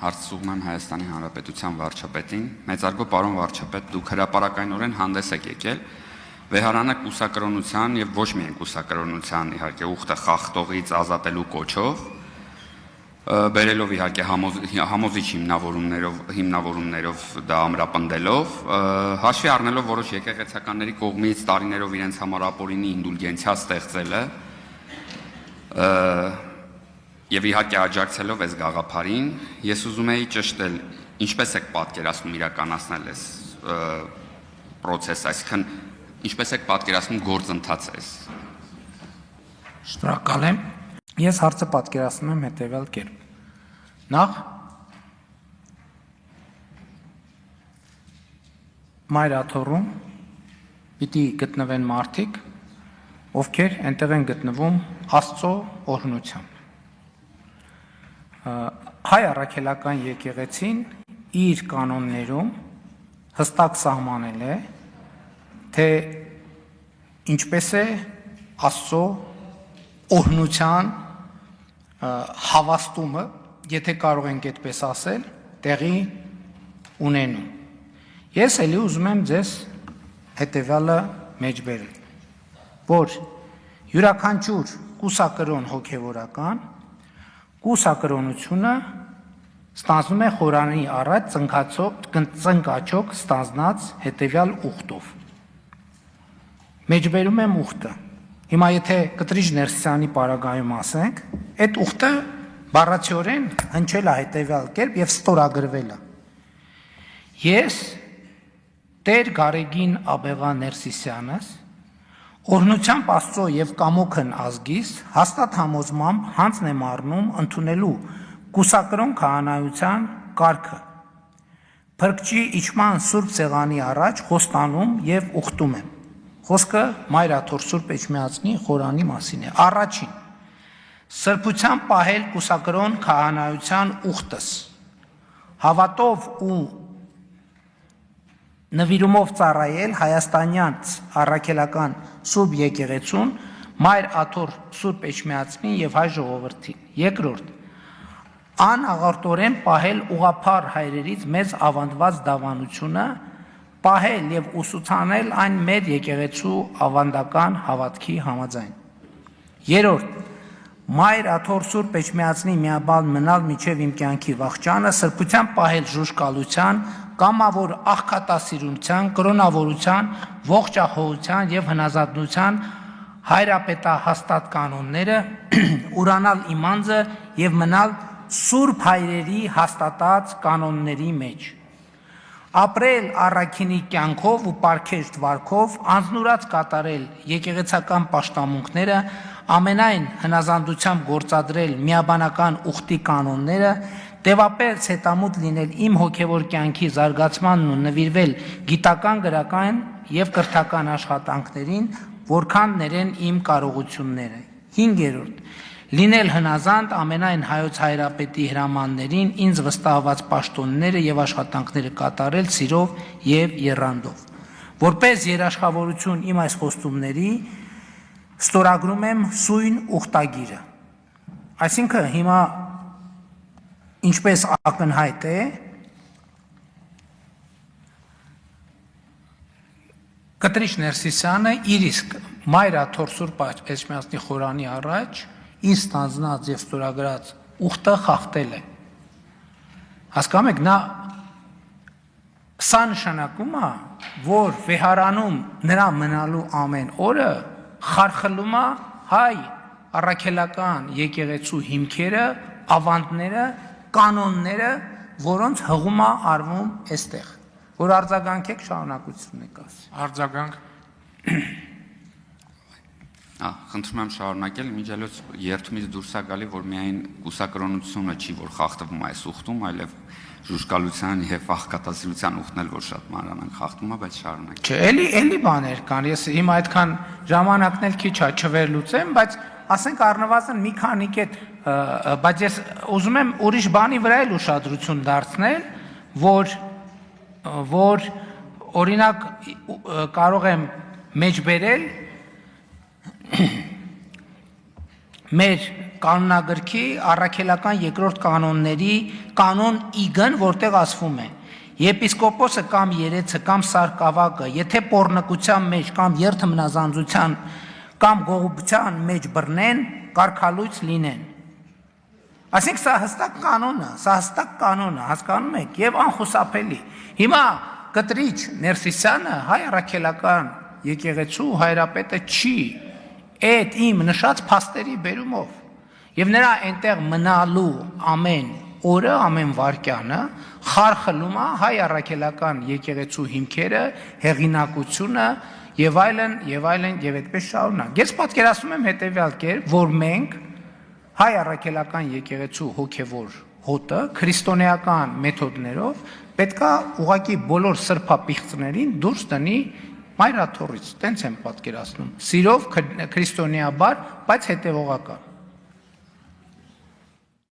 Հարցում եմ Հայաստանի Հանրապետության վարչապետին։ Մեծարգո պարոն վարչապետ, դուք հրապարակայնորեն հանդես եք եկել վեհարանը կուսակրոնության եւ ոչ միայն կուսակրոնության իհարկե ուխտը խախտողից ազատելու կոչով, բերելով իհարկե համոզիչ հիմնավորումներով դա ամրապնդելով, հաշվի առնելով որոշ եկեղեցականների կողմից տարիներով իրենց համար ապօրինի ինդուլգենցիա ստեղծելը եւ իհարկե աջակցելով այս գաղափարին, ես ուզում եի ճշտել, ինչպես եք պատկերացնում իրականացնել այս process, այսինքն ինչպես եք պատկերացնում գործընթացը այս։ Շնորհակալ եմ։ Ես հարցը պատկերացնում եմ հետևյալ կերպ։ Նախ մայր աթոռում պիտի գտնվեն մարդիկ, ովքեր այնտեղ են գտնվում Աստծո օրհնությամբ։ Հայ առաքելական եկեղեցին իր կանոններում հստակ սահմանել է, թե ինչպես է Աստծո օրհնության հավաստումը, եթե կարող ենք այդպես ասել, տեղի ունենում։ Ես էլի ուզում եմ ձեզ հետևյալը մեջբերել, որ յուրաքանչյուր կուսակրոն հոգևորական կուսակրոնությունը ստանձնում է խորանի առաջ ծնկաչոք ստանձնած հետևյալ ուխտով։ Մեջբերում եմ ուխտը։ Հիմա եթե Կտրիչ Ներսիսյանի պարագայում ասենք, այդ ուխտը բառացիորեն հնչել է հետևյալ կերպ եւ ստորագրվել է։ Ես Տեր Գարեգին Աբեղա Ներսիսյանս օրհնությամբ Աստծո եւ կամոքն ազգիս հաստատ համոզմամբ հանձն եմ առնում ընդունելու կուսակրոն քահանայության կարգը։ Փրկչի իջման Սուրբ Սեղանի առաջ խոստանում եւ ուխտում եմ։ Խոսքը Մայր աթոռ Սուրբ Էջմիածնի խորանի մասին է։ Առաջին սրբության պահել կուսակրոն քահանայության ուխտս, հավատով ու նվիրումով ծառայել հայաստանյան առաքելական Սուրբ եկեղեցուն, Մայր աթոռ Սուրբ Էջմիածնին եւ հայ ժողովրդին։ Երկրորդ անաղարտորեն պահել ուղափառ հայրերից մեզ ավանդված դավանությունը, պահել եւ ուսուցանել այն մեր եկեղեցու ավանդական հավատքի համաձայն։ Երրորդ Մայր աթոռ Սուրբ Էջմիածնի միաբան մնալ միջև իմ կյանքի վախճանը, սրբության պահել ժուժկալության, կամավոր աղքատասիրության, կրոնավորության, ողջախոհության եւ հնազանդության հայրապետահաստատ կանոնները, ուրանալ իմ անձը եւ մնալ սուրբ հայրերի հաստատած կանոնների մեջ։ Ապրել առաքինի կյանքով ու պարգևտ վարքով, անձնուրաց կատարել եկեղեցական պաշտամունքները, ամենայն հնազանդությամբ գործադրել միաբանական ուխտի կանոնները, տևապես հետամուտ լինել իմ հոգևոր կյանքի զարգացմանն ու նվիրվել գիտական, գրական եւ կրթական աշխատանքներին, որքան ներեն իմ կարողությունները։ 5. Լինել հնազանդ ամենայն հայոց հայրապետի հրամաններին, ինձ վստահված պաշտոնները եւ աշխատանքները կատարել սիրով եւ եռանդով։ Որպես երաշխավորություն իմ այս խոստումների ստորագրում եմ սույն ուխտագիրը։ Այսինքն հիմա ինչպես ակնհայտ է, Կտրիչ Ներսիսյանը իր իսկ Մայր աթոռ Սուրբ Էջմիածնի խորանի առաջ իր ստանձնած եւ ստորագրած ուխտը խախտել է։ Հասկանում եք, նա սա նշանակում է, որ վեհարանում նրա մնալու ամեն օրը խարխլում է հայ առաքելական եկեղեցու հիմքերը, ավանդները, կանոնները, որոնց հղում է արվում այստեղ, որ արձագանքեք շարունակություն եք ասի։ Արձագանք։ Խնդրում եմ շարունակել, միջելոց երթումից դուրս է գալի, որ միայն կուսակրոնությունը չի, որ խախտվում այս ուխտում, այլև ժուժկալության եւ աղքատասիրության ուխտն էլ որ շատ մանրամասն խախտում է, բայց շարունակեք։ Չէ, էլի բաներ կան, ես հիմա այդքան ժամանակն էլ քիչ է չվերլուծեմ, բայց ասենք առնվազն մի քանի կետ, բայց ես ուզում եմ ուրիշ բանի վրա էլ ուշադրություն դարձնել, որ օրինակ կարող եմ մեջբերել մեր կանոնագրքի առաքելական երկրորդ կանոնների կանոն իգն, որտեղ ասվում է. Եպիսկոպոսը կամ երեցը կամ սարկավակը, եթե պոռնկության մեջ կամ երթմնազանձության կամ գողության մեջ բռնեն, կարգալույց լինեն։ Այսինքն սա հստակ կանոնը, հասկանում եք, եւ անխուսափելի։ Հիմա կտրիչ Ներսիսյանը հայ առաքելական եկեղեցու հայրապետը չի այդ իմ նշած փաստերի բերումով եւ նրա այնտեղ մնալու ամեն օրը, ամեն վայրկյանը խարխլում է հայ առաքելական եկեղեցու հիմքերը, հեղինակությունը եւ այլն եւ այդպես շարունակ։ Ես պատկերացնում եմ հետեւյալ կերպ, որ մենք հայ առաքելական եկեղեցու հոգևոր հոտը քրիստոնեական մեթոդներով պետքա ուղղակի բոլոր սրբապիղծներին դուրս տնի մայրաթորից, տենց եմ պատկերացնում, սիրով քրիստոնեաբար, բայց հետևողական։